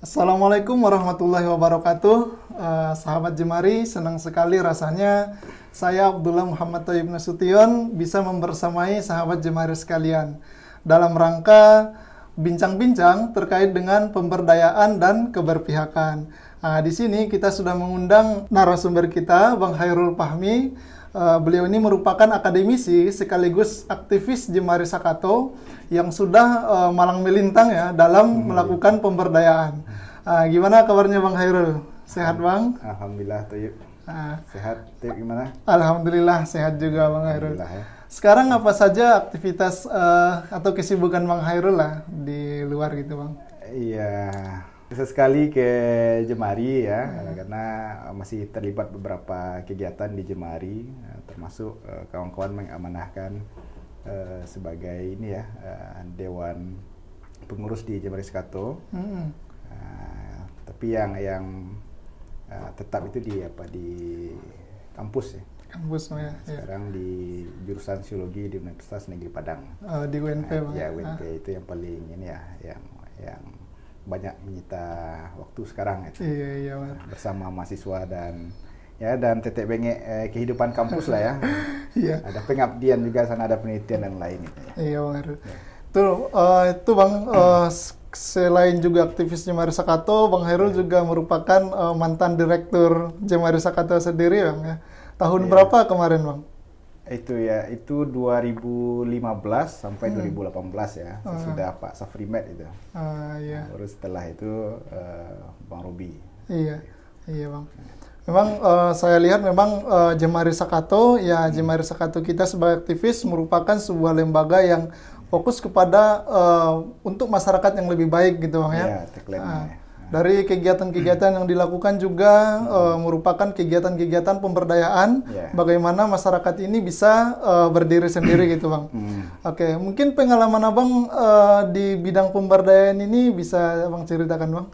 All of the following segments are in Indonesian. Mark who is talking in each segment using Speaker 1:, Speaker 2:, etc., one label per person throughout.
Speaker 1: Assalamualaikum warahmatullahi wabarakatuh. Sahabat Jemari, senang sekali rasanya saya Abdullah Muhammad Thayyib Nasution bisa membersamai sahabat Jemari sekalian dalam rangka bincang-bincang terkait dengan pemberdayaan dan keberpihakan. Di sini kita sudah mengundang narasumber kita, Bang Hairul Fahmi. Beliau ini merupakan akademisi sekaligus aktivis Jemari Sakato yang sudah malang melintang ya dalam melakukan pemberdayaan. Gimana kabarnya Bang Hairul? Sehat Bang?
Speaker 2: Alhamdulillah Thayyib. Sehat Thayyib gimana?
Speaker 1: Alhamdulillah sehat juga Bang Hairul.
Speaker 2: Ya.
Speaker 1: Sekarang apa saja aktivitas atau kesibukan Bang Hairul lah di luar gitu Bang?
Speaker 2: Iya, sesekali ke Jemari ya, karena masih terlibat beberapa kegiatan di Jemari, termasuk kawan-kawan mengamanahkan sebagai ini ya, Dewan Pengurus di Jemari Sakato. Tapi yang tetap itu di kampus ya.
Speaker 1: Kampus ya.
Speaker 2: Sekarang di jurusan Sosiologi di Universitas Negeri Padang.
Speaker 1: Di UNP Bang.
Speaker 2: Ya UNP itu yang paling ini ya, yang banyak menyita waktu sekarang itu.
Speaker 1: Iya Bang.
Speaker 2: Bersama mahasiswa dan tetek bengek kehidupan kampus lah ya.
Speaker 1: Iya.
Speaker 2: Ada pengabdian juga sana, ada penelitian dan lain itu ya.
Speaker 1: Iya Bang Hairul. Itu Bang, selain juga aktivis Jemari Sakato, Bang Hairul juga merupakan mantan direktur Jemari Sakato sendiri Bang ya. Tahun berapa kemarin Bang?
Speaker 2: Itu 2015 sampai 2018 ya, sesudah Pak Safrimed itu.
Speaker 1: Iya.
Speaker 2: Baru setelah itu Bang Robi.
Speaker 1: Iya Bang. Memang saya lihat memang Jemari Sakato kita sebagai aktivis merupakan sebuah lembaga yang fokus kepada untuk masyarakat yang lebih baik gitu Bang ya.
Speaker 2: Iya, tagline-nya.
Speaker 1: Dari kegiatan-kegiatan yang dilakukan juga merupakan kegiatan-kegiatan pemberdayaan, bagaimana masyarakat ini bisa berdiri sendiri gitu Bang. Oke, mungkin pengalaman Abang di bidang pemberdayaan ini bisa Abang ceritakan Bang?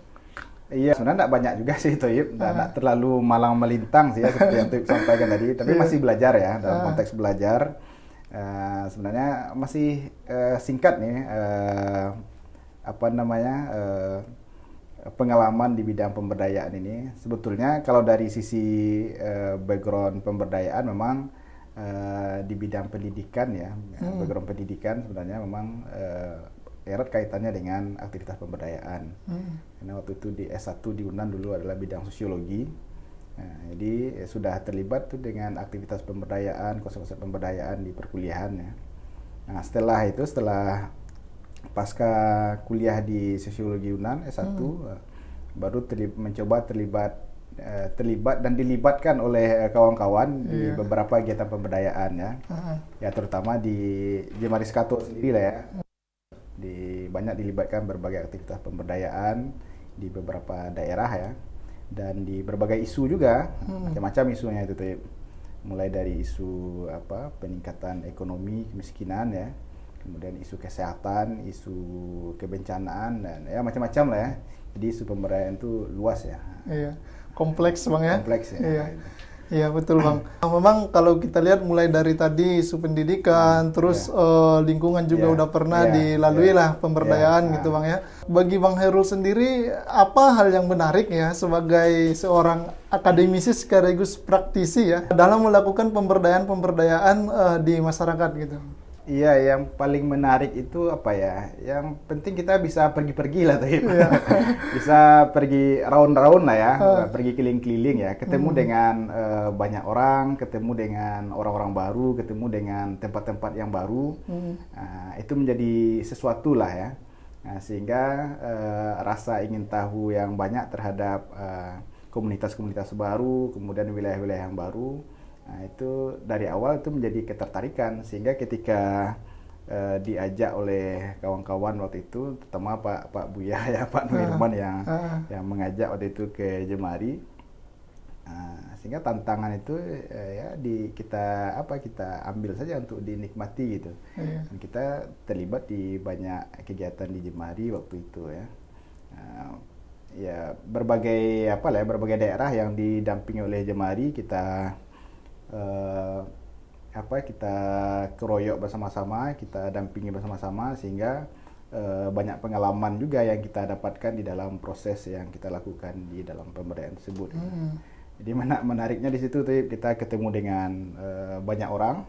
Speaker 2: Iya, sebenarnya tidak banyak juga sih Thayyib, tidak terlalu malang melintang sih ya seperti yang Thayyib sampaikan tadi, tapi masih belajar ya, dalam konteks belajar. Sebenarnya masih singkat nih, pengalaman di bidang pemberdayaan ini. Sebetulnya kalau dari sisi background pemberdayaan memang di bidang pendidikan ya, background pendidikan sebenarnya memang erat kaitannya dengan aktivitas pemberdayaan. Karena waktu itu di S1 di UNAN dulu adalah bidang sosiologi. Jadi sudah terlibat tuh dengan aktivitas pemberdayaan, konsep-konsep pemberdayaan di perkuliahan ya. Nah, setelah pasca kuliah di Sosiologi UNAN S1 baru mencoba terlibat dan dilibatkan oleh kawan-kawan di beberapa kegiatan pemberdayaan ya. Ya terutama di Jemari Sakato sendiri lah ya. Banyak dilibatkan berbagai aktivitas pemberdayaan di beberapa daerah ya. Dan di berbagai isu juga, macam-macam isunya itu tuh. Mulai dari isu peningkatan ekonomi, kemiskinan ya. Kemudian isu kesehatan, isu kebencanaan, dan ya macam-macam lah ya. Jadi isu pemberdayaan itu luas ya.
Speaker 1: Iya, kompleks Bang ya.
Speaker 2: Kompleks ya.
Speaker 1: Iya betul Bang. Memang kalau kita lihat mulai dari tadi isu pendidikan, terus lingkungan juga udah pernah dilalui lah pemberdayaan gitu Bang ya. Bagi Bang Hairul sendiri, apa hal yang menarik ya sebagai seorang akademisi sekaligus praktisi ya dalam melakukan pemberdayaan di masyarakat gitu?
Speaker 2: Iya, yang paling menarik itu apa ya? Yang penting kita bisa pergi-pergi lah tuh. Bisa pergi round-round lah ya, pergi keliling-keliling ya, ketemu dengan banyak orang, ketemu dengan orang-orang baru, ketemu dengan tempat-tempat yang baru. Itu menjadi sesuatu lah ya. Sehingga rasa ingin tahu yang banyak terhadap komunitas-komunitas baru, kemudian wilayah-wilayah yang baru. Nah, itu dari awal itu menjadi ketertarikan, sehingga ketika diajak oleh kawan-kawan waktu itu, terutama Pak Buya ya, Pak Nurman yang mengajak waktu itu ke Jemari, sehingga tantangan itu kita ambil saja untuk dinikmati gitu. Dan kita terlibat di banyak kegiatan di Jemari waktu itu ya. Berbagai daerah yang didampingi oleh Jemari kita kita keroyok bersama-sama, kita dampingi bersama-sama, sehingga banyak pengalaman juga yang kita dapatkan di dalam proses yang kita lakukan di dalam pemberdayaan tersebut. Jadi menariknya di situ tuh kita ketemu dengan banyak orang,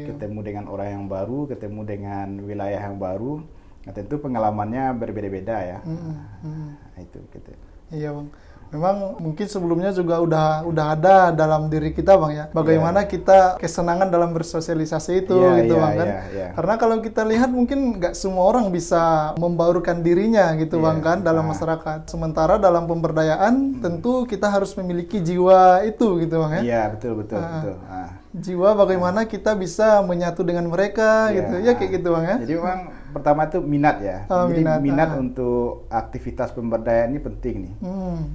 Speaker 2: ketemu dengan orang yang baru, ketemu dengan wilayah yang baru. Nah, tentu pengalamannya berbeda-beda ya. Nah, itu gitu.
Speaker 1: Iya bang. Memang mungkin sebelumnya juga udah ada dalam diri kita bang ya. Bagaimana kita kesenangan dalam bersosialisasi itu gitu bang kan. Karena kalau kita lihat mungkin nggak semua orang bisa membaurkan dirinya gitu bang kan dalam masyarakat. Sementara dalam pemberdayaan tentu kita harus memiliki jiwa itu gitu bang ya.
Speaker 2: Iya betul.
Speaker 1: Jiwa bagaimana kita bisa menyatu dengan mereka gitu ya kayak gitu bang ya.
Speaker 2: Jadi memang pertama itu minat ya. Jadi minat untuk aktivitas pemberdayaan ini penting nih.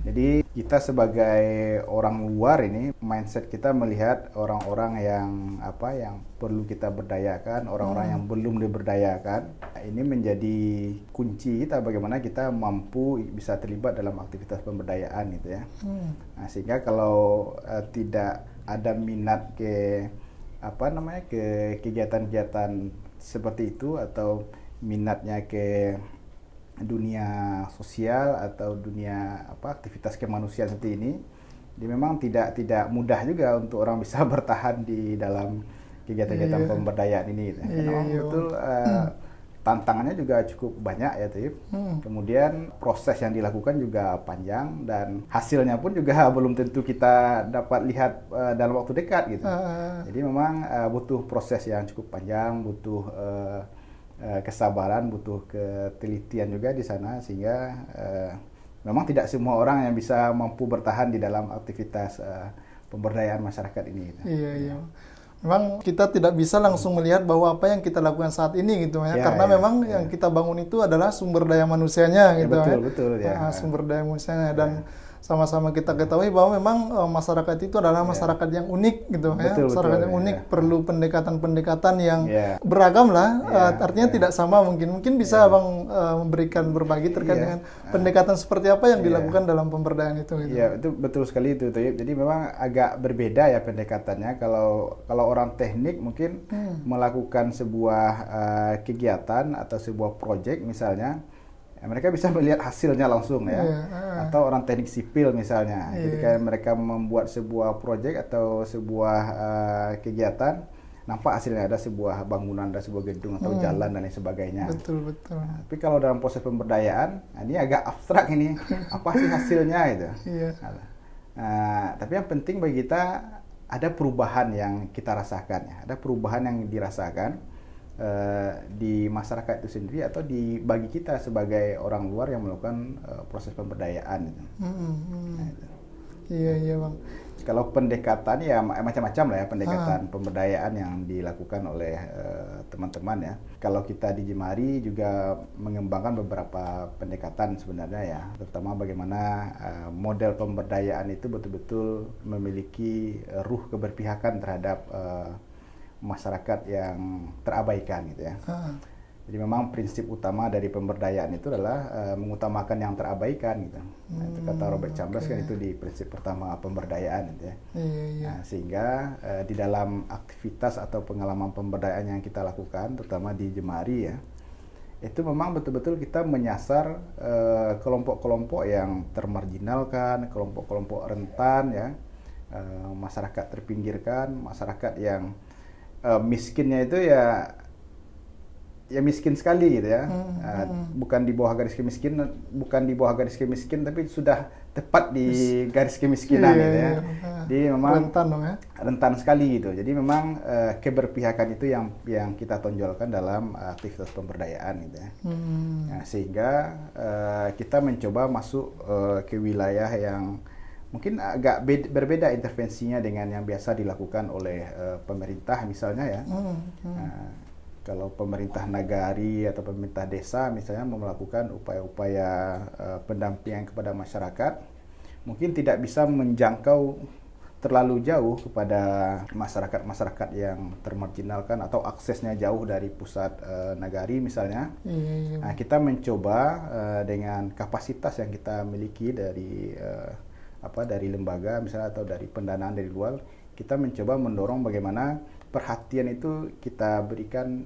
Speaker 2: Jadi kita sebagai orang luar ini mindset kita melihat orang-orang yang perlu kita berdayakan, orang-orang yang belum diberdayakan. Ini menjadi kunci kita bagaimana kita mampu bisa terlibat dalam aktivitas pemberdayaan gitu ya. Nah, sehingga kalau tidak ada minat ke kegiatan-kegiatan seperti itu atau minatnya ke dunia sosial atau dunia aktivitas kemanusiaan seperti ini, jadi memang tidak mudah juga untuk orang bisa bertahan di dalam kegiatan-kegiatan pemberdayaan ini. Karena memang betul tantangannya juga cukup banyak ya Tip. Kemudian proses yang dilakukan juga panjang dan hasilnya pun juga belum tentu kita dapat lihat dalam waktu dekat gitu. Jadi memang butuh proses yang cukup panjang, butuh kesabaran, butuh ketelitian juga di sana sehingga memang tidak semua orang yang bisa mampu bertahan di dalam aktivitas pemberdayaan masyarakat ini.
Speaker 1: Iya. Memang kita tidak bisa langsung melihat bahwa apa yang kita lakukan saat ini gitu ya, karena memang yang kita bangun itu adalah sumber daya manusianya gitu
Speaker 2: betul ya.
Speaker 1: Sumber daya manusianya dan sama-sama kita ketahui bahwa memang masyarakat itu adalah masyarakat yang unik gitu masyarakat yang unik perlu pendekatan-pendekatan yang beragam lah. Artinya tidak sama mungkin bisa Bang memberikan berbagi terkait dengan pendekatan seperti apa yang dilakukan dalam pemberdayaan itu gitu.
Speaker 2: Iya, itu betul sekali itu Toyib. Jadi memang agak berbeda ya pendekatannya. Kalau orang teknik mungkin melakukan sebuah kegiatan atau sebuah proyek misalnya, mereka bisa melihat hasilnya langsung ya. Atau orang teknik sipil misalnya. Jadi kayak mereka membuat sebuah proyek atau sebuah kegiatan, nampak hasilnya ada sebuah bangunan, ada sebuah gedung atau jalan dan lain sebagainya.
Speaker 1: Betul.
Speaker 2: Nah, tapi kalau dalam proses pemberdayaan, ini agak abstrak ini. Apa sih hasilnya itu? Tapi yang penting bagi kita ada perubahan yang kita rasakan ya. Ada perubahan yang dirasakan di masyarakat itu sendiri atau bagi kita sebagai orang luar yang melakukan proses pemberdayaan.
Speaker 1: Iya Bang.
Speaker 2: Kalau pendekatan ya macam-macam lah ya pendekatan pemberdayaan yang dilakukan oleh teman-teman ya. Kalau kita di Jemari juga mengembangkan beberapa pendekatan sebenarnya ya, terutama bagaimana model pemberdayaan itu betul-betul memiliki ruh keberpihakan terhadap masyarakat yang terabaikan gitu ya. Jadi memang prinsip utama dari pemberdayaan itu adalah mengutamakan yang terabaikan gitu. Nah, itu kata Robert Chambers kan itu di prinsip pertama pemberdayaan gitu ya. Nah, sehingga di dalam aktivitas atau pengalaman pemberdayaan yang kita lakukan terutama di Jemari ya, itu memang betul-betul kita menyasar kelompok-kelompok yang termarginalkan, kelompok-kelompok rentan ya, masyarakat terpinggirkan, masyarakat yang miskinnya itu ya miskin sekali gitu ya. Bukan di bawah garis kemiskinan, tapi sudah tepat di garis kemiskinan gitu ya. Jadi memang
Speaker 1: rentan dong ya.
Speaker 2: Rentan sekali gitu. Jadi memang keberpihakan itu yang kita tonjolkan dalam aktivitas pemberdayaan gitu ya. Nah, sehingga kita mencoba masuk ke wilayah yang mungkin agak berbeda intervensinya dengan yang biasa dilakukan oleh pemerintah misalnya ya. Kalau pemerintah nagari atau pemerintah desa misalnya mau melakukan upaya-upaya pendampingan kepada masyarakat, mungkin tidak bisa menjangkau terlalu jauh kepada masyarakat-masyarakat yang termarginalkan atau aksesnya jauh dari pusat nagari misalnya. Nah, kita mencoba dengan kapasitas yang kita miliki dari lembaga misalnya atau dari pendanaan dari luar, kita mencoba mendorong bagaimana perhatian itu kita berikan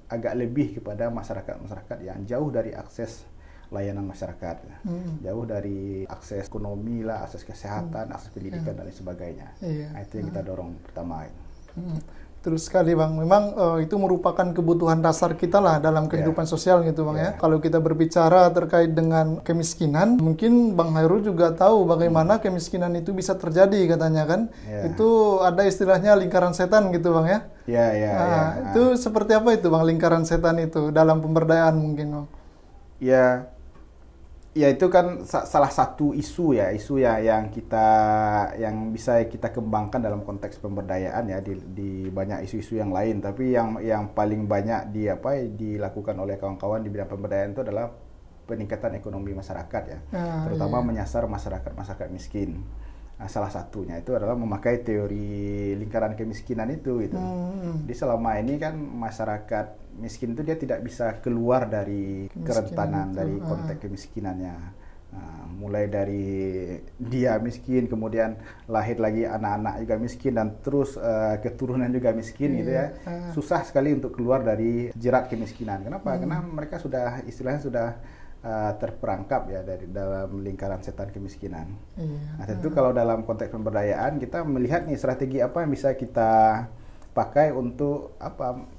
Speaker 2: agak lebih kepada masyarakat yang jauh dari akses layanan masyarakat, jauh dari akses ekonomi lah, akses kesehatan, akses pendidikan dan lain sebagainya. Nah, itu yang kita dorong pertama.
Speaker 1: Betul sekali Bang, memang itu merupakan kebutuhan dasar kita lah dalam kehidupan sosial gitu Bang ya. Kalau kita berbicara terkait dengan kemiskinan, mungkin Bang Hairul juga tahu bagaimana kemiskinan itu bisa terjadi katanya kan. Itu ada istilahnya lingkaran setan gitu Bang ya. Itu seperti apa itu Bang lingkaran setan itu dalam pemberdayaan mungkin Bang?
Speaker 2: Ya itu kan salah satu isu ya yang bisa kita kembangkan dalam konteks pemberdayaan ya di banyak isu-isu yang lain, tapi yang paling banyak dilakukan oleh kawan-kawan di bidang pemberdayaan itu adalah peningkatan ekonomi masyarakat ya, terutama menyasar masyarakat miskin. Nah, salah satunya itu adalah memakai teori lingkaran kemiskinan itu gitu. Jadi selama ini kan masyarakat miskin itu dia tidak bisa keluar dari kerentanan, dari konteks kemiskinannya. Nah, mulai dari dia miskin, kemudian lahir lagi anak-anak juga miskin, dan terus keturunan juga miskin gitu ya. Susah sekali untuk keluar dari jerat kemiskinan. Kenapa? Karena mereka istilahnya sudah terperangkap ya dalam lingkaran setan kemiskinan. Nah, tentu kalau dalam konteks pemberdayaan kita melihat nih strategi apa yang bisa kita pakai untuk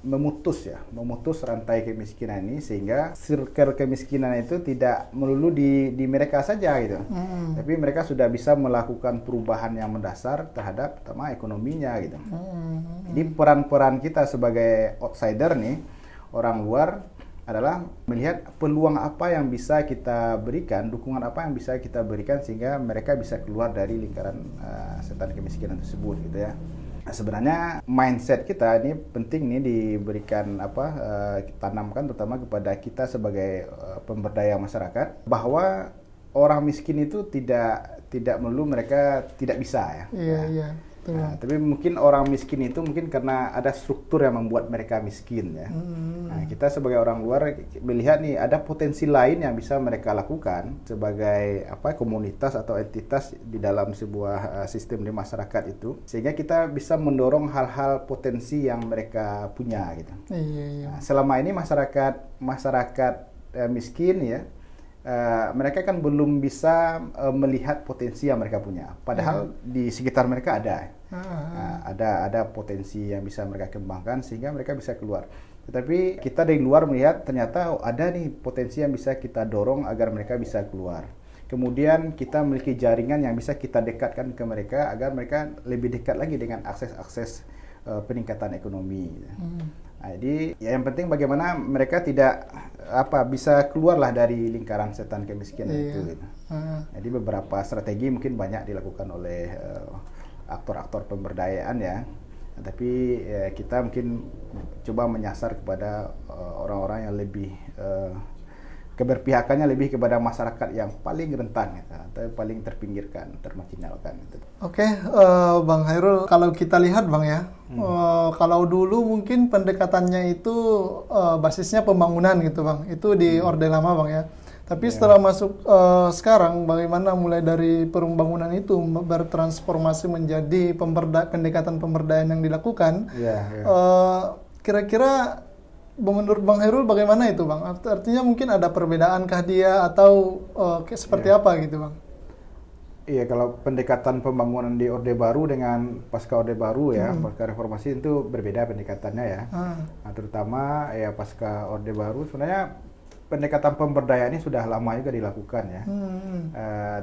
Speaker 2: memutus rantai kemiskinan ini, sehingga circle kemiskinan itu tidak melulu di mereka saja gitu. Tapi mereka sudah bisa melakukan perubahan yang mendasar terhadap terutama ekonominya gitu. Jadi peran-peran kita sebagai outsider nih, orang luar, adalah melihat peluang apa yang bisa kita berikan, dukungan apa yang bisa kita berikan sehingga mereka bisa keluar dari lingkaran setan kemiskinan tersebut gitu ya. Nah, sebenarnya mindset kita ini penting nih diberikan tanamkan terutama kepada kita sebagai pemberdaya masyarakat, bahwa orang miskin itu tidak melulu mereka tidak bisa ya. Nah, tapi mungkin orang miskin itu mungkin karena ada struktur yang membuat mereka miskin ya. Nah, kita sebagai orang luar melihat nih ada potensi lain yang bisa mereka lakukan sebagai komunitas atau entitas di dalam sebuah sistem di masyarakat itu, sehingga kita bisa mendorong hal-hal potensi yang mereka punya gitu. Nah, selama ini masyarakat miskin ya, mereka kan belum bisa melihat potensi yang mereka punya. Padahal di sekitar mereka ada. Ada potensi yang bisa mereka kembangkan sehingga mereka bisa keluar. Tetapi kita dari luar melihat ternyata ada nih potensi yang bisa kita dorong agar mereka bisa keluar. Kemudian kita memiliki jaringan yang bisa kita dekatkan ke mereka agar mereka lebih dekat lagi dengan akses peningkatan ekonomi. Nah, jadi yang penting bagaimana mereka tidak bisa keluarlah dari lingkaran setan kemiskinan itu. Gitu. Jadi beberapa strategi mungkin banyak dilakukan oleh aktor-aktor pemberdayaan ya, tapi kita mungkin coba menyasar kepada orang-orang yang lebih keberpihakannya lebih kepada masyarakat yang paling rentan gitu, atau paling terpinggirkan, termarginalkan gitu.
Speaker 1: Oke, Bang Hairul, kalau kita lihat Bang ya, kalau dulu mungkin pendekatannya itu basisnya pembangunan gitu Bang, itu di Orde Lama Bang ya. Tapi setelah masuk sekarang, bagaimana mulai dari pembangunan itu bertransformasi menjadi pendekatan pemberdayaan yang dilakukan, kira-kira menurut Bang Hairul bagaimana itu Bang? Artinya mungkin ada perbedaankah dia atau seperti apa gitu Bang?
Speaker 2: Iya, kalau pendekatan pembangunan di Orde Baru dengan pasca Orde Baru ya, pasca reformasi itu berbeda pendekatannya ya. Nah, terutama ya pasca Orde Baru sebenarnya pendekatan pemberdayaan ini sudah lama juga dilakukan ya.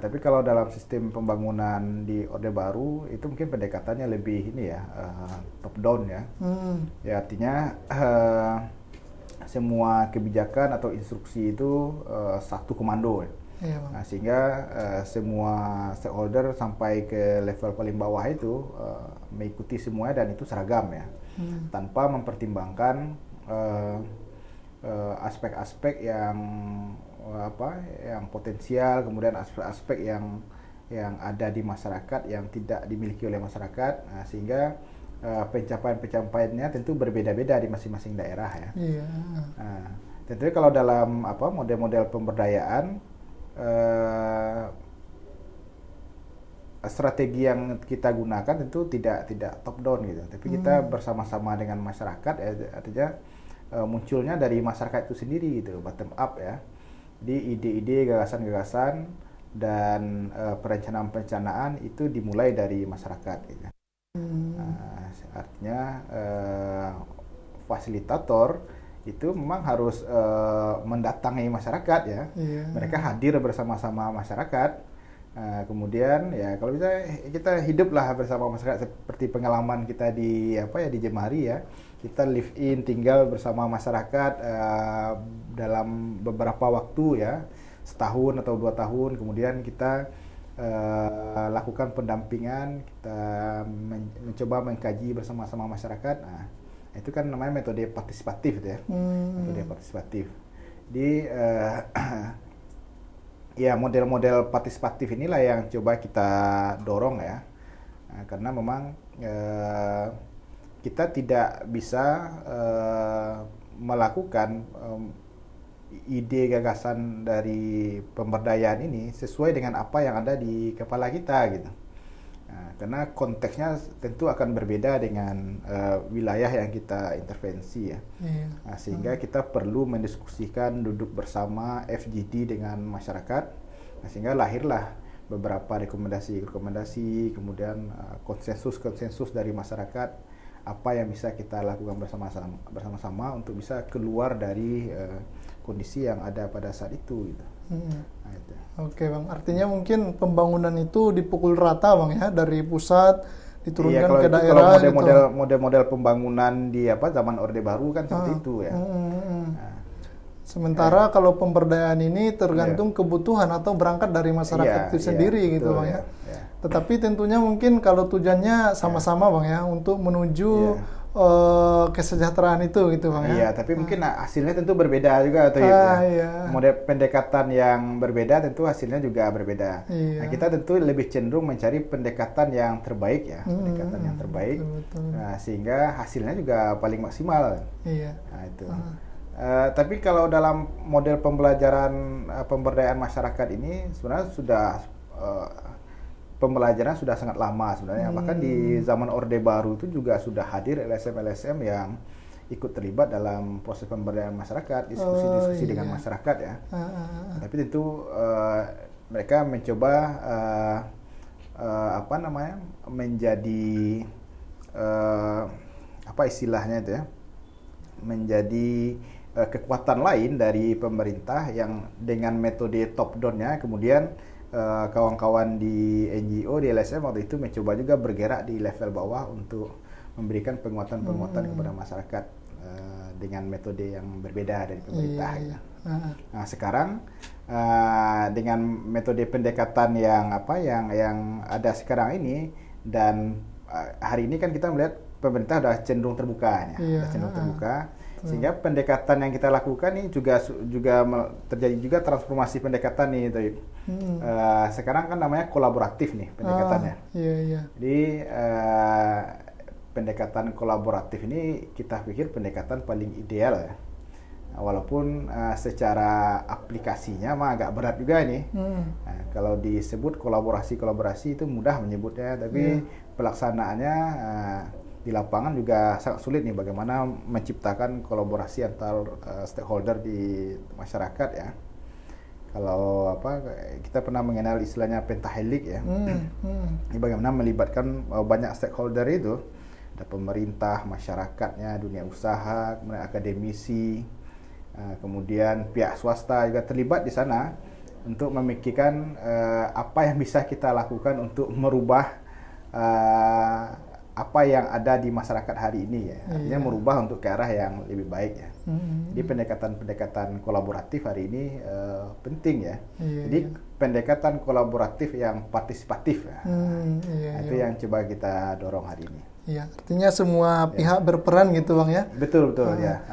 Speaker 2: Tapi kalau dalam sistem pembangunan di Orde Baru itu mungkin pendekatannya lebih top down ya. Ya artinya semua kebijakan atau instruksi itu satu komando. Nah, sehingga semua stakeholder sampai ke level paling bawah itu mengikuti semuanya dan itu seragam ya, tanpa mempertimbangkan aspek-aspek yang potensial, kemudian aspek-aspek yang ada di masyarakat yang tidak dimiliki oleh masyarakat. Nah, sehingga pencapaian-pencapaiannya tentu berbeda-beda di masing-masing daerah ya. Nah, tentunya kalau dalam model-model pemberdayaan, strategi yang kita gunakan tentu tidak top down gitu, tapi kita bersama-sama dengan masyarakat, artinya munculnya dari masyarakat itu sendiri gitu, bottom up ya. Di ide-ide, gagasan-gagasan dan perencanaan-perencanaan itu dimulai dari masyarakat gitu. Artinya fasilitator itu memang harus mendatangi masyarakat ya. Mereka hadir bersama-sama masyarakat. Kemudian ya kalau bisa kita hiduplah bersama masyarakat seperti pengalaman kita di di Jemari ya. Kita live in, tinggal bersama masyarakat dalam beberapa waktu ya, setahun atau 2 tahun. Kemudian kita lakukan pendampingan, kita mencoba mengkaji bersama-sama masyarakat. Nah, itu kan namanya metode partisipatif ya. Metode partisipatif. Di ya model-model partisipatif inilah yang coba kita dorong ya. Nah, karena memang kita tidak bisa melakukan ide gagasan dari pemberdayaan ini sesuai dengan apa yang ada di kepala kita gitu. Nah, karena konteksnya tentu akan berbeda dengan wilayah yang kita intervensi ya. Nah, sehingga kita perlu mendiskusikan, duduk bersama FGD dengan masyarakat. Nah, sehingga lahirlah beberapa rekomendasi, kemudian konsensus dari masyarakat apa yang bisa kita lakukan bersama-sama untuk bisa keluar dari kondisi yang ada pada saat itu gitu. Nah, itu.
Speaker 1: Oke Bang, artinya mungkin pembangunan itu dipukul rata Bang ya, dari pusat diturunkan ke daerah.
Speaker 2: Kalau model-model pembangunan di zaman Orde Baru kan seperti itu ya. Nah,
Speaker 1: sementara kalau pemberdayaan ini tergantung kebutuhan atau berangkat dari masyarakat itu sendiri gitu Bang ya. Tetapi tentunya mungkin kalau tujuannya sama-sama Bang ya, untuk menuju kesejahteraan itu gitu Bang ya.
Speaker 2: Iya, tapi mungkin hasilnya tentu berbeda juga atau model pendekatan yang berbeda tentu hasilnya juga berbeda. Nah, kita tentu lebih cenderung mencari pendekatan yang terbaik ya, pendekatan yang terbaik.
Speaker 1: Betul.
Speaker 2: Nah, sehingga hasilnya juga paling maksimal. Nah, itu. Tapi kalau dalam model pembelajaran pemberdayaan masyarakat ini sebenarnya sudah pembelajaran sudah sangat lama sebenarnya. Bahkan di zaman Orde Baru itu juga sudah hadir LSM-LSM yang ikut terlibat dalam proses pemberdayaan masyarakat, diskusi-diskusi dengan masyarakat ya. Tapi tentu mereka mencoba menjadi istilahnya itu ya, menjadi kekuatan lain dari pemerintah yang dengan metode top down-nya. Kemudian kawan-kawan di NGO, di LSM waktu itu mencoba juga bergerak di level bawah untuk memberikan penguatan-penguatan kepada masyarakat dengan metode yang berbeda dari pemerintah. Nah, sekarang dengan metode pendekatan yang ada sekarang ini, dan hari ini kan kita melihat pemerintah sudah cenderung terbuka ya, sehingga pendekatan yang kita lakukan ini juga terjadi juga transformasi pendekatan nih, sekarang kan namanya kolaboratif nih pendekatannya. Jadi pendekatan kolaboratif ini kita pikir pendekatan paling ideal ya, walaupun secara aplikasinya mah agak berat juga ini. Nah, kalau disebut kolaborasi itu mudah menyebutnya, tapi pelaksanaannya di lapangan juga sangat sulit nih, bagaimana menciptakan kolaborasi antar stakeholder di masyarakat ya. Kalau kita pernah mengenal istilahnya pentahelik ya. Ini bagaimana melibatkan banyak stakeholder itu, ada pemerintah, masyarakatnya, dunia usaha, kemudian akademisi, kemudian pihak swasta juga terlibat di sana untuk memikirkan apa yang bisa kita lakukan untuk merubah apa yang ada di masyarakat hari ini ya, artinya merubah untuk ke arah yang lebih baik ya. Jadi pendekatan kolaboratif hari ini penting ya. Jadi pendekatan kolaboratif yang partisipatif ya. Itu yang coba kita dorong hari ini.
Speaker 1: Iya, artinya semua pihak berperan gitu Bang ya.
Speaker 2: Betul ya.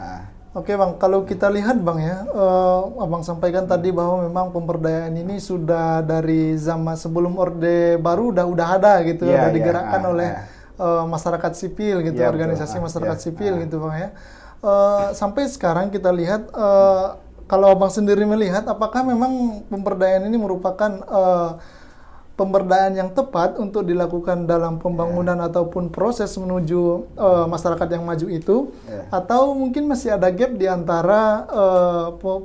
Speaker 1: Oke Bang, kalau kita lihat Bang ya, Abang sampaikan tadi bahwa memang pemberdayaan ini sudah dari zaman sebelum Orde Baru udah ada gitu, udah digerakkan oleh masyarakat sipil gitu, organisasi masyarakat sipil gitu Bang ya. Sampai sekarang kita lihat, kalau Abang sendiri melihat, apakah memang pemberdayaan ini merupakan pemberdayaan yang tepat untuk dilakukan dalam pembangunan ataupun proses menuju masyarakat yang maju itu, atau mungkin masih ada gap di antara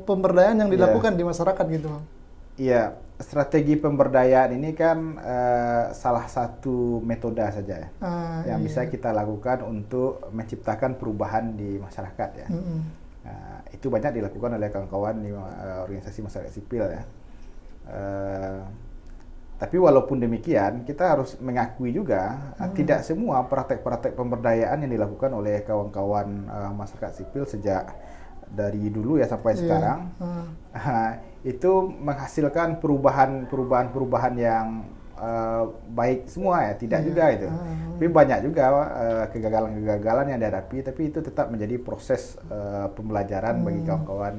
Speaker 1: pemberdayaan yang dilakukan di masyarakat gitu, Bang?
Speaker 2: Iya, strategi pemberdayaan ini kan salah satu metode saja yang bisa kita lakukan untuk menciptakan perubahan di masyarakat ya. Itu banyak dilakukan oleh kawan-kawan di organisasi masyarakat sipil ya. Tapi walaupun demikian, kita harus mengakui juga tidak semua praktek-praktek pemberdayaan yang dilakukan oleh kawan-kawan masyarakat sipil sejak dari dulu ya sampai sekarang itu menghasilkan perubahan yang baik semua ya, tidak juga itu. Tapi banyak juga kegagalan-kegagalan yang dihadapi, tapi itu tetap menjadi proses pembelajaran bagi kawan-kawan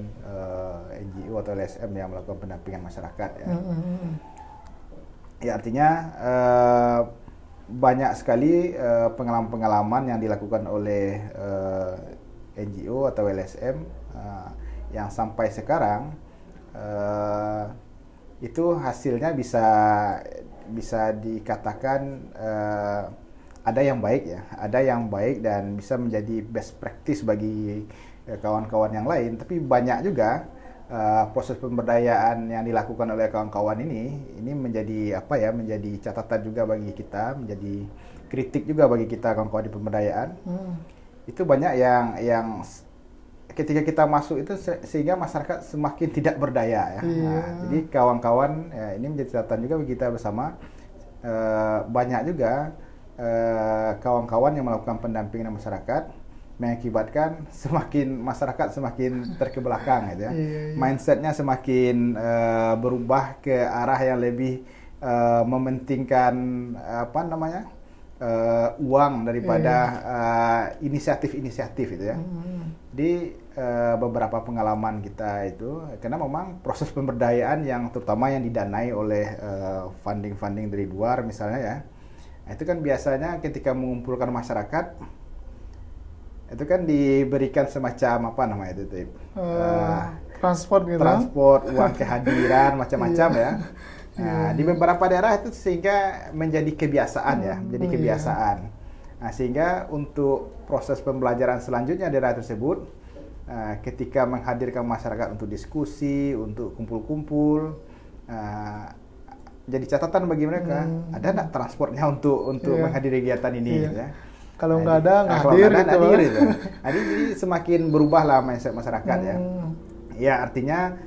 Speaker 2: NGO atau LSM yang melakukan pendampingan masyarakat ya. Ya artinya banyak sekali pengalaman-pengalaman yang dilakukan oleh NGO atau LSM yang sampai sekarang itu hasilnya bisa dikatakan ada yang baik ya, ada yang baik dan bisa menjadi best practice bagi kawan-kawan yang lain. Tapi banyak juga proses pemberdayaan yang dilakukan oleh kawan-kawan ini menjadi menjadi catatan juga bagi kita, menjadi kritik juga bagi kita kawan-kawan di pemberdayaan. Itu banyak yang ketika kita masuk itu sehingga masyarakat semakin tidak berdaya ya. Jadi kawan-kawan ini menjadi catatan juga bagi kita bersama. Banyak juga kawan-kawan yang melakukan pendampingan masyarakat mengakibatkan masyarakat semakin terkebelakang gitu ya. Mindsetnya semakin berubah ke arah yang lebih mementingkan uang daripada inisiatif-inisiatif itu ya. Di beberapa pengalaman kita itu, karena memang proses pemberdayaan yang terutama yang didanai oleh funding-funding dari luar misalnya ya, itu kan biasanya ketika mengumpulkan masyarakat itu kan diberikan semacam
Speaker 1: transport gitu,
Speaker 2: uang kehadiran macam-macam ya. Nah, di beberapa daerah itu sehingga menjadi kebiasaan ya, menjadi kebiasaan. Nah, sehingga untuk proses pembelajaran selanjutnya daerah tersebut, ketika menghadirkan masyarakat untuk diskusi, untuk kumpul-kumpul, jadi catatan bagi mereka, ada nggak transportnya untuk menghadiri kegiatan ini, gitu ya.
Speaker 1: Kalau nggak ada, nggak hadir gitu.
Speaker 2: Jadi semakin berubahlah mindset masyarakat ya. Ya artinya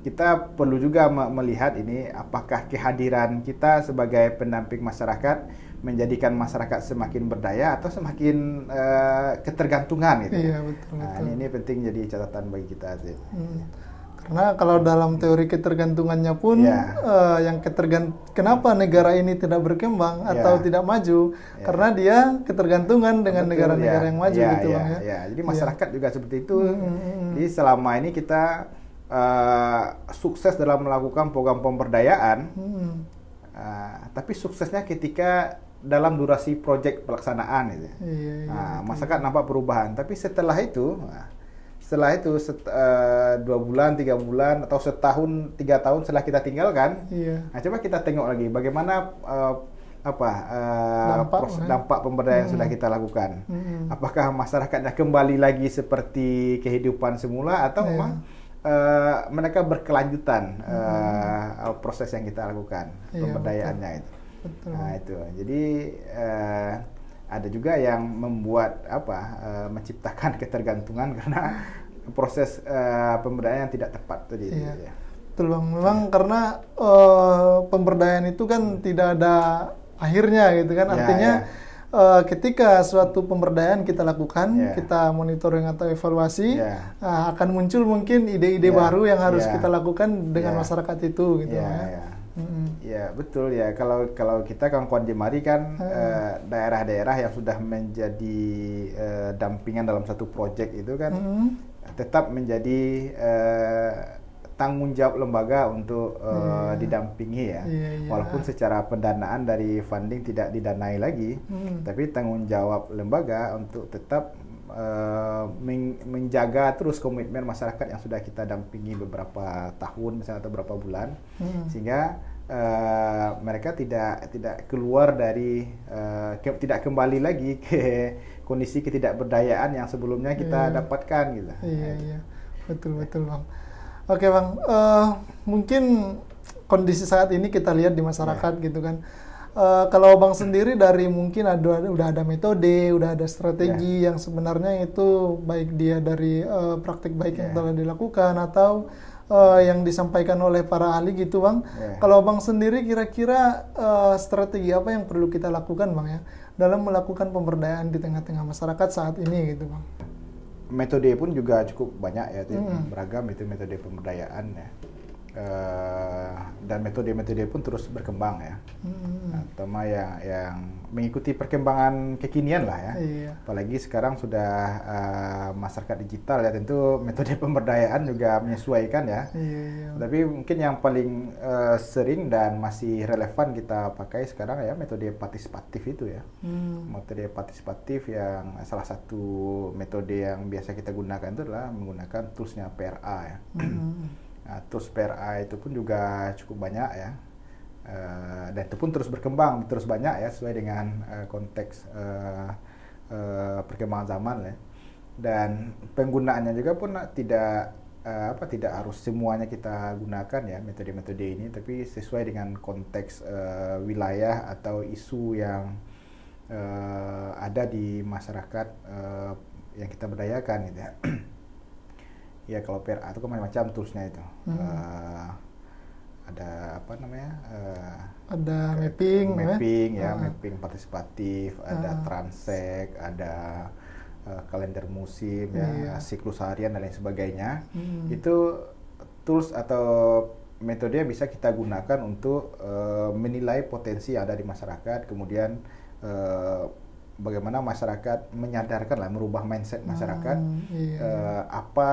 Speaker 2: kita perlu juga melihat ini apakah kehadiran kita sebagai pendamping masyarakat menjadikan masyarakat semakin berdaya atau semakin ketergantungan gitu.
Speaker 1: Iya, betul.
Speaker 2: Ini penting jadi catatan bagi kita sih.
Speaker 1: Karena kalau dalam teori ketergantungannya pun kenapa negara ini tidak berkembang atau tidak maju? Karena dia ketergantungan dengan negara-negara yang maju gitu Bang ya.
Speaker 2: Jadi masyarakat juga seperti itu. Jadi selama ini kita sukses dalam melakukan program pemberdayaan, tapi suksesnya ketika dalam durasi proyek pelaksanaan gitu. Masyarakat nampak perubahan, tapi setelah itu 2 bulan, 3 bulan atau setahun, 3 tahun setelah kita tinggalkan, coba kita tengok lagi bagaimana dampak pemberdayaan yang sudah kita lakukan. Apakah masyarakatnya kembali lagi seperti kehidupan semula atau memang mereka berkelanjutan proses yang kita lakukan pemberdayaannya itu. Nah itu, jadi ada juga yang membuat menciptakan ketergantungan karena proses pemberdayaan yang tidak tepat tadi.
Speaker 1: Betul Bang, memang karena pemberdayaan itu kan tidak ada akhirnya gitu kan, artinya ketika suatu pemberdayaan kita lakukan, kita monitoring atau evaluasi, akan muncul mungkin ide-ide baru yang harus kita lakukan dengan masyarakat itu gitu
Speaker 2: Ya betul ya, kalau kita kawan-kawan Jemari kan daerah-daerah yang sudah menjadi dampingan dalam satu proyek itu kan tetap menjadi tanggung jawab lembaga untuk didampingi ya. Walaupun secara pendanaan dari funding tidak didanai lagi, tapi tanggung jawab lembaga untuk tetap menjaga terus komitmen masyarakat yang sudah kita dampingi beberapa tahun misalnya atau beberapa bulan, sehingga mereka tidak keluar dari tidak kembali lagi ke kondisi ketidakberdayaan yang sebelumnya kita dapatkan gitu.
Speaker 1: Iya, betul Bang. Oke Bang, mungkin kondisi saat ini kita lihat di masyarakat gitu kan. Kalau Bang sendiri dari mungkin udah ada metode, udah ada strategi yang sebenarnya itu baik dia dari praktik baik yang telah dilakukan atau yang disampaikan oleh para ahli gitu Bang. Kalau Bang sendiri kira-kira strategi apa yang perlu kita lakukan Bang ya dalam melakukan pemberdayaan di tengah-tengah masyarakat saat ini gitu Bang?
Speaker 2: Metode pun juga cukup banyak ya, beragam itu metode pemberdayaan ya. Dan metode-metode pun terus berkembang ya, terutama yang mengikuti perkembangan kekinian lah ya. Apalagi sekarang sudah masyarakat digital ya, tentu metode pemberdayaan juga menyesuaikan ya. Tapi mungkin yang paling sering dan masih relevan kita pakai sekarang ya metode partisipatif itu ya. Metode partisipatif yang salah satu metode yang biasa kita gunakan itu adalah menggunakan toolsnya PRA ya. Nah, tools PRA itu pun juga cukup banyak ya, dan itu pun terus berkembang, terus banyak ya sesuai dengan konteks perkembangan zaman ya. Dan penggunaannya juga pun tidak harus semuanya kita gunakan ya metode-metode ini, tapi sesuai dengan konteks wilayah atau isu yang ada di masyarakat yang kita berdayakan gitu ya. Ya kalau PRA itu kan macam-macam toolsnya itu. Ada apa namanya?
Speaker 1: Ada mapping
Speaker 2: ya, mapping partisipatif, ada transek, ada kalender musim ya, siklus harian dan lain sebagainya. Itu tools atau metode yang bisa kita gunakan untuk menilai potensi yang ada di masyarakat, kemudian bagaimana masyarakat menyadarkan lah, merubah mindset masyarakat, apa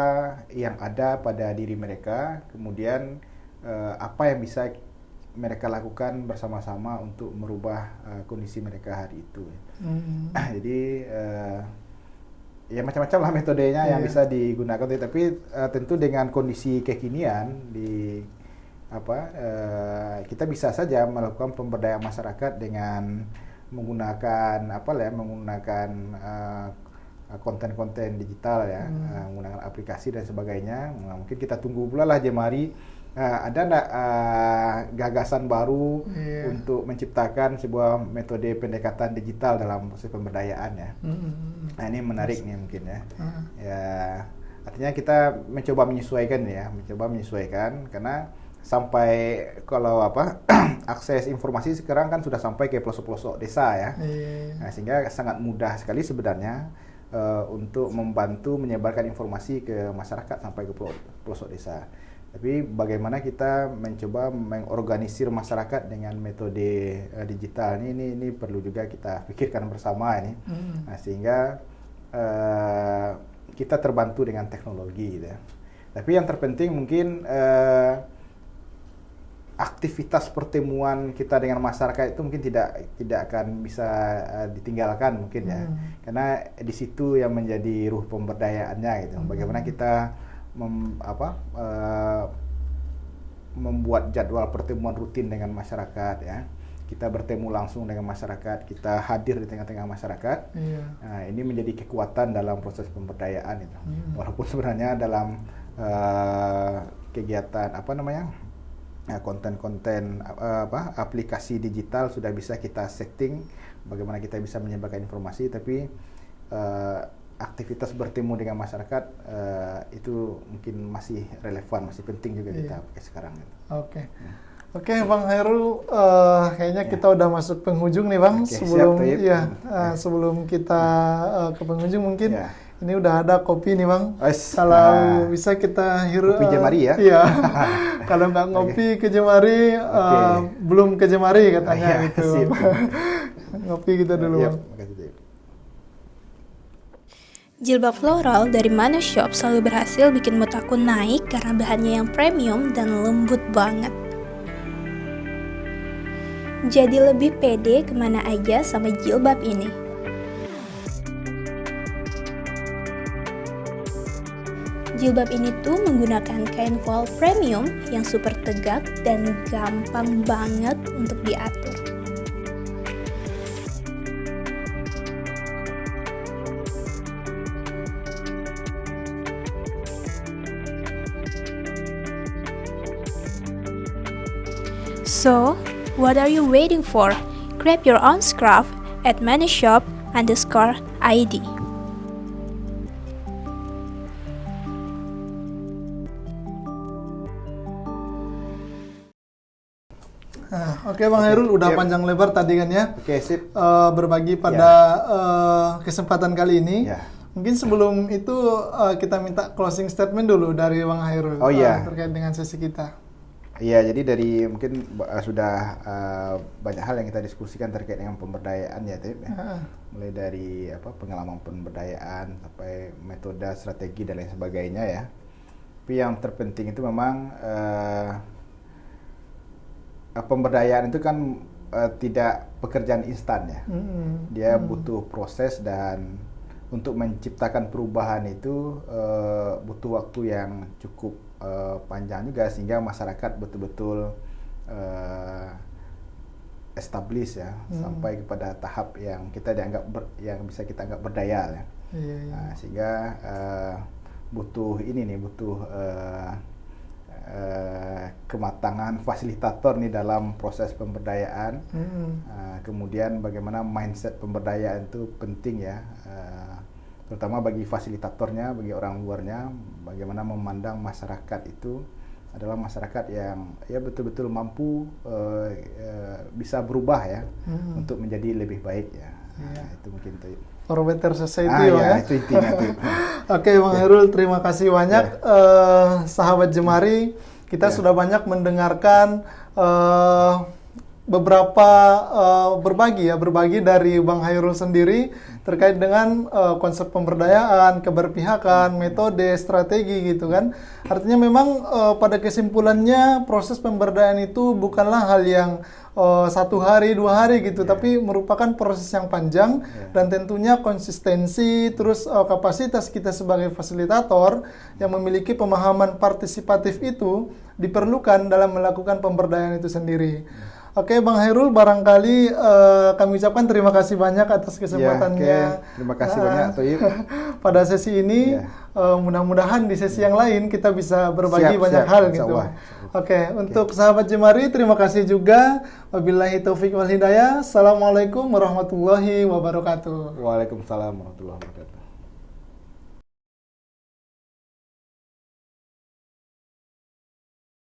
Speaker 2: yang ada pada diri mereka, kemudian apa yang bisa mereka lakukan bersama-sama untuk merubah kondisi mereka hari itu. Jadi ya macam-macam lah metodenya yang bisa digunakan, tapi tentu dengan kondisi kekinian kita bisa saja melakukan pemberdayaan masyarakat dengan menggunakan konten-konten digital ya, menggunakan aplikasi dan sebagainya. Nah, mungkin kita tunggu pula lah Jemari ada nggak gagasan baru untuk menciptakan sebuah metode pendekatan digital dalam proses pemberdayaan ya. Nah ini menarik nih mungkin ya. Ya artinya kita mencoba menyesuaikan karena sampai kalau akses informasi sekarang kan sudah sampai ke pelosok-pelosok desa ya. Nah, sehingga sangat mudah sekali sebenarnya untuk membantu menyebarkan informasi ke masyarakat sampai ke pelosok desa. Tapi bagaimana kita mencoba mengorganisir masyarakat dengan metode digital ini perlu juga kita pikirkan bersama ini. Nah, sehingga kita terbantu dengan teknologi gitu ya. Tapi yang terpenting mungkin aktivitas pertemuan kita dengan masyarakat itu mungkin tidak akan bisa ditinggalkan mungkin ya, karena di situ yang menjadi ruh pemberdayaannya gitu. Bagaimana kita membuat jadwal pertemuan rutin dengan masyarakat ya, kita bertemu langsung dengan masyarakat, kita hadir di tengah-tengah masyarakat. Nah, ini menjadi kekuatan dalam proses pemberdayaan itu. Walaupun sebenarnya dalam kegiatan konten-konten aplikasi digital sudah bisa kita setting bagaimana kita bisa menyebarkan informasi, tapi aktivitas bertemu dengan masyarakat itu mungkin masih relevan, masih penting juga kita pakai sekarang.
Speaker 1: Oke, Bang Hairul, kayaknya kita udah masuk penghujung nih Bang. Sebelum kita ke penghujung mungkin ini udah ada kopi nih Bang. Kalau bisa kita hirup
Speaker 2: kopi Jemari ya.
Speaker 1: Iya. Kalau nggak ngopi ke Jemari, belum ke Jemari katanya gitu. Ngopi kita dulu Bang.
Speaker 3: Jilbab floral dari Mano Shop selalu berhasil bikin mood aku naik karena bahannya yang premium dan lembut banget. Jadi lebih pede kemana aja sama jilbab ini. Jilbab ini tuh menggunakan kain voile premium yang super tegak dan gampang banget untuk diatur. So, what are you waiting for? Grab your own scarf at manishop_id.
Speaker 1: Nah, oke Bang Hairul, udah
Speaker 2: Siap.
Speaker 1: panjang lebar tadi kan ya.
Speaker 2: Oke, sip.
Speaker 1: Berbagi pada kesempatan kali ini.
Speaker 2: Ya.
Speaker 1: Mungkin sebelum itu kita minta closing statement dulu dari Bang Hairul
Speaker 2: Oh, iya.
Speaker 1: terkait dengan sesi kita.
Speaker 2: Iya, jadi dari mungkin sudah banyak hal yang kita diskusikan terkait dengan pemberdayaan ya, Tip. Ya. Mulai dari pengalaman pemberdayaan sampai metode, strategi dan lain sebagainya ya. Tapi yang terpenting itu memang pemberdayaan itu kan tidak pekerjaan instan ya. Dia butuh proses, dan untuk menciptakan perubahan itu butuh waktu yang cukup panjang juga, sehingga masyarakat betul-betul establish ya, sampai kepada tahap yang kita dianggap yang bisa kita anggap berdaya ya. Nah, sehingga butuh kematangan fasilitator nih dalam proses pemberdayaan. Kemudian bagaimana mindset pemberdayaan itu penting ya, terutama bagi fasilitatornya, bagi orang luarnya, bagaimana memandang masyarakat itu adalah masyarakat yang ya betul-betul mampu bisa berubah ya, untuk menjadi lebih baik ya. Nah, itu mungkin itu.
Speaker 1: For better society ya.
Speaker 2: Itu intinya tuh.
Speaker 1: Oke Bang Hairul, terima kasih banyak. Sahabat Jemari, kita sudah banyak mendengarkan beberapa berbagi dari Bang Hairul sendiri terkait dengan konsep pemberdayaan, keberpihakan, metode, strategi gitu kan. Artinya memang pada kesimpulannya proses pemberdayaan itu bukanlah hal yang 1 hari, 2 hari gitu, tapi merupakan proses yang panjang, dan tentunya konsistensi, terus kapasitas kita sebagai fasilitator yang memiliki pemahaman partisipatif itu diperlukan dalam melakukan pemberdayaan itu sendiri. Oke Bang Hairul, barangkali kami ucapkan terima kasih banyak atas kesempatannya.
Speaker 2: Terima kasih banyak Toyib.
Speaker 1: Pada sesi ini, mudah-mudahan di sesi yang lain kita bisa berbagi banyak hal gitu. Oke, untuk sahabat Jemari, terima kasih juga. Wabillahi taufiq wal hidayah. Assalamualaikum warahmatullahi wabarakatuh.
Speaker 2: Waalaikumsalam warahmatullahi wabarakatuh.